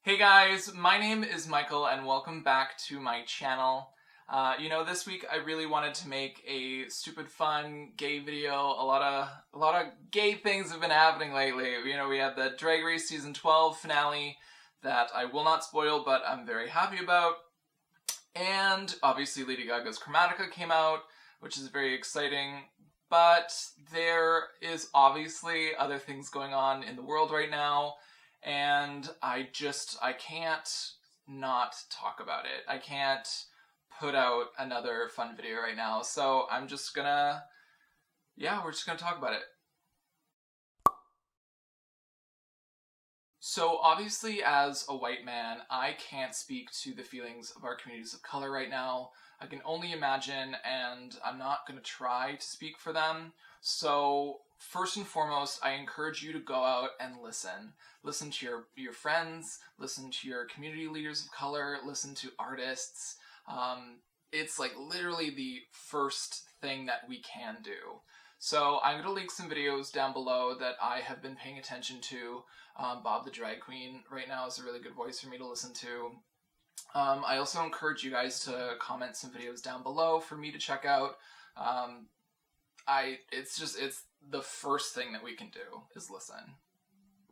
Hey guys, my name is Michael and welcome back to my channel. This week I really wanted to make a stupid fun gay video. A lot of gay things have been happening lately. We had the Drag Race season 12 finale that I will not spoil, but I'm very happy about. And obviously Lady Gaga's Chromatica came out, which is very exciting. But there is obviously other things going on in the world right now. And I can't not talk about it. I can't put out another fun video right now. So we're just gonna talk about it. So obviously as a white man, I can't speak to the feelings of our communities of color right now. I can only imagine, and I'm not gonna try to speak for them. So first and foremost, I encourage you to go out and listen. Listen to your friends, listen to your community leaders of color, listen to artists. It's like literally the first thing that we can do. So I'm going to link some videos down below that I have been paying attention to. Bob the Drag Queen right now is a really good voice for me to listen to. I also encourage you guys to comment some videos down below for me to check out. It's the first thing that we can do is listen.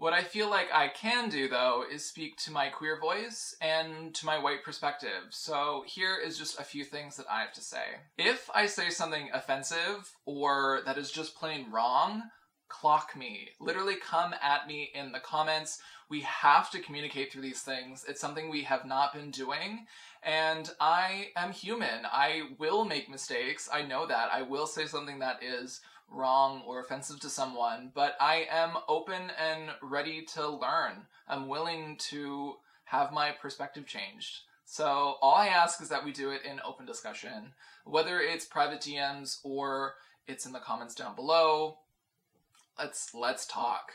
What I feel like I can do, though, is speak to my queer voice and to my white perspective. So here is just a few things that I have to say. If I say something offensive or that is just plain wrong, clock me. Literally come at me in the comments. We have to communicate through these things. It's something we have not been doing, and I am human. I will make mistakes. I know that. I will say something that is wrong or offensive to someone, but I am open and ready to learn. I'm willing to have my perspective changed. So all I ask is that we do it in open discussion, whether it's private DMs or it's in the comments down below. Let's talk.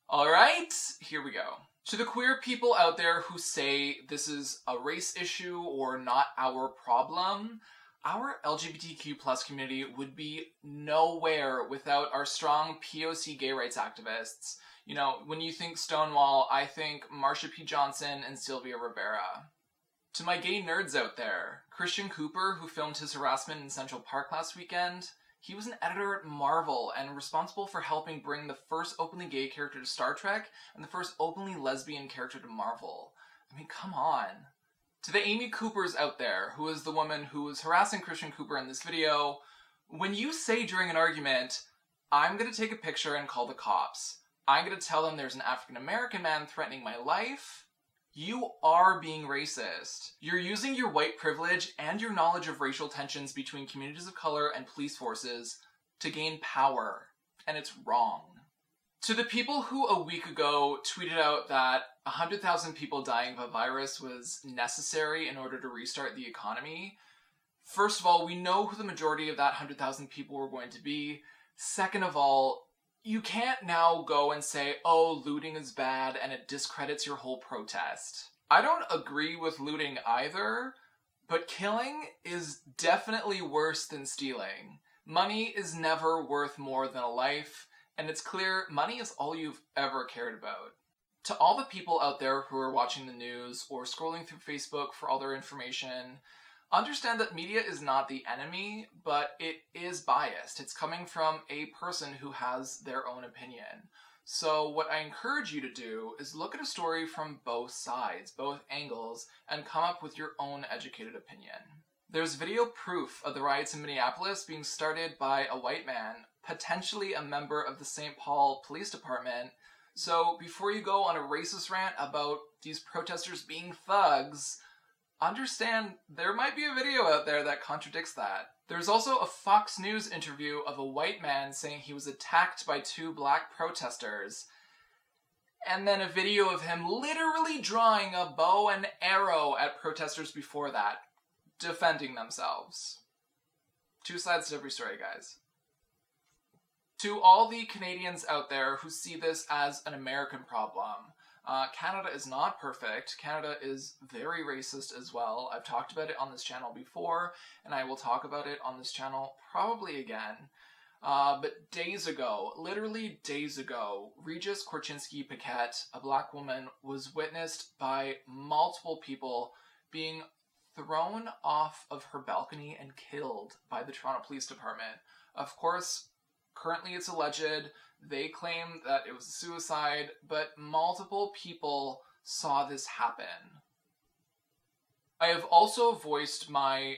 All right, here we go. To the queer people out there who say this is a race issue or not our problem, our LGBTQ plus community would be nowhere without our strong POC gay rights activists. When you think Stonewall, I think Marsha P. Johnson and Sylvia Rivera. To my gay nerds out there, Christian Cooper, who filmed his harassment in Central Park last weekend, he was an editor at Marvel and responsible for helping bring the first openly gay character to Star Trek and the first openly lesbian character to Marvel. I mean, come on. To the Amy Coopers out there, who is the woman who was harassing Christian Cooper in this video, when you say during an argument, I'm going to take a picture and call the cops, I'm going to tell them there's an African American man threatening my life, you are being racist. You're using your white privilege and your knowledge of racial tensions between communities of color and police forces to gain power, and it's wrong. To the people who a week ago tweeted out that 100,000 people dying of a virus was necessary in order to restart the economy, first of all, we know who the majority of that 100,000 people were going to be. Second of all, you can't now go and say, oh, looting is bad and it discredits your whole protest. I don't agree with looting either, but killing is definitely worse than stealing. Money is never worth more than a life, and it's clear money is all you've ever cared about. To all the people out there who are watching the news or scrolling through Facebook for all their information, understand that media is not the enemy, but it is biased. It's coming from a person who has their own opinion. So what I encourage you to do is look at a story from both sides, both angles, and come up with your own educated opinion. There's video proof of the riots in Minneapolis being started by a white man, potentially a member of the St. Paul Police Department. So before you go on a racist rant about these protesters being thugs, understand there might be a video out there that contradicts that. There's also a Fox News interview of a white man saying he was attacked by two black protesters, and then a video of him literally drawing a bow and arrow at protesters before that, defending themselves. Two sides to every story, guys. To all the Canadians out there who see this as an American problem, Canada is not perfect. Canada is very racist as well. I've talked about it on this channel before, and I will talk about it on this channel probably again. But days ago, literally days ago, Regis Korchinski-Paquet, a black woman, was witnessed by multiple people being thrown off of her balcony and killed by the Toronto Police Department. Of course, currently it's alleged. They claim that it was a suicide, but multiple people saw this happen. I have also voiced my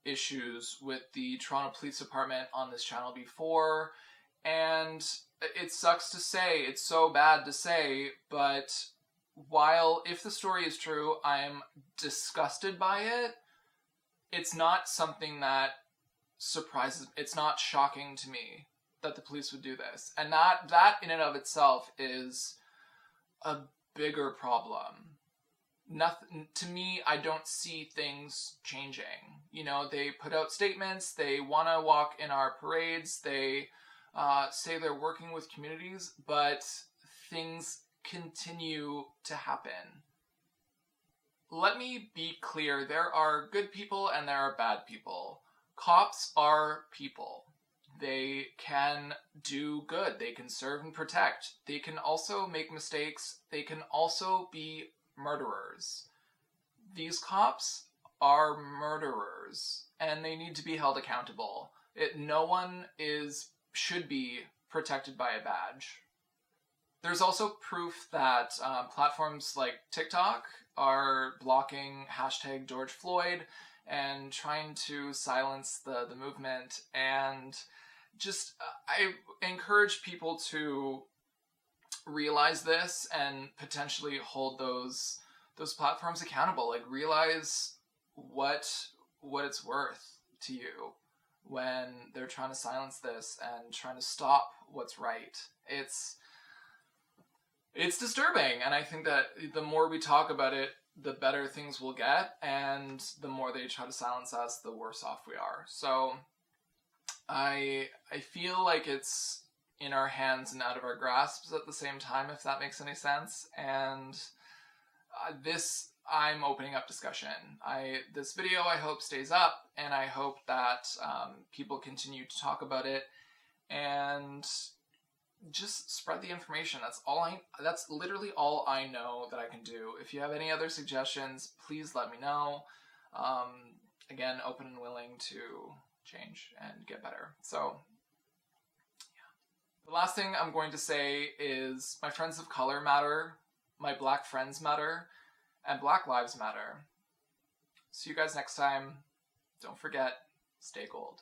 issues with the Toronto Police Department on this channel before, and it sucks to say, it's so bad to say, but while if the story is true, I'm disgusted by it, it's not something that surprises, it's not shocking to me that the police would do this. And that in and of itself is a bigger problem. Nothing to me, I don't see things changing. You know, they put out statements, they want to walk in our parades, they say they're working with communities, but things continue to happen. Let me be clear, there are good people and there are bad people. Cops are people. They can do good, they can serve and protect. They can also make mistakes, they can also be murderers. These cops are murderers, and they need to be held accountable. No one should be protected by a badge. There's also proof that platforms like TikTok are blocking hashtag George Floyd and trying to silence the movement, and just I encourage people to realize this and potentially hold those platforms accountable. Like, realize what it's worth to you when they're trying to silence this and trying to stop what's right. It's disturbing, and I think that the more we talk about it, the better things will get, and the more they try to silence us, the worse off we are. So I feel like it's in our hands and out of our grasps at the same time, if that makes any sense. And I'm opening up discussion. This video, I hope, stays up, and I hope that people continue to talk about it and just spread the information. That's literally all I know that I can do. If you have any other suggestions, please let me know. Again, open and willing to change and get better. So the last thing I'm going to say is my friends of color matter, my black friends matter, and Black Lives Matter. See you guys next time. Don't forget, stay gold.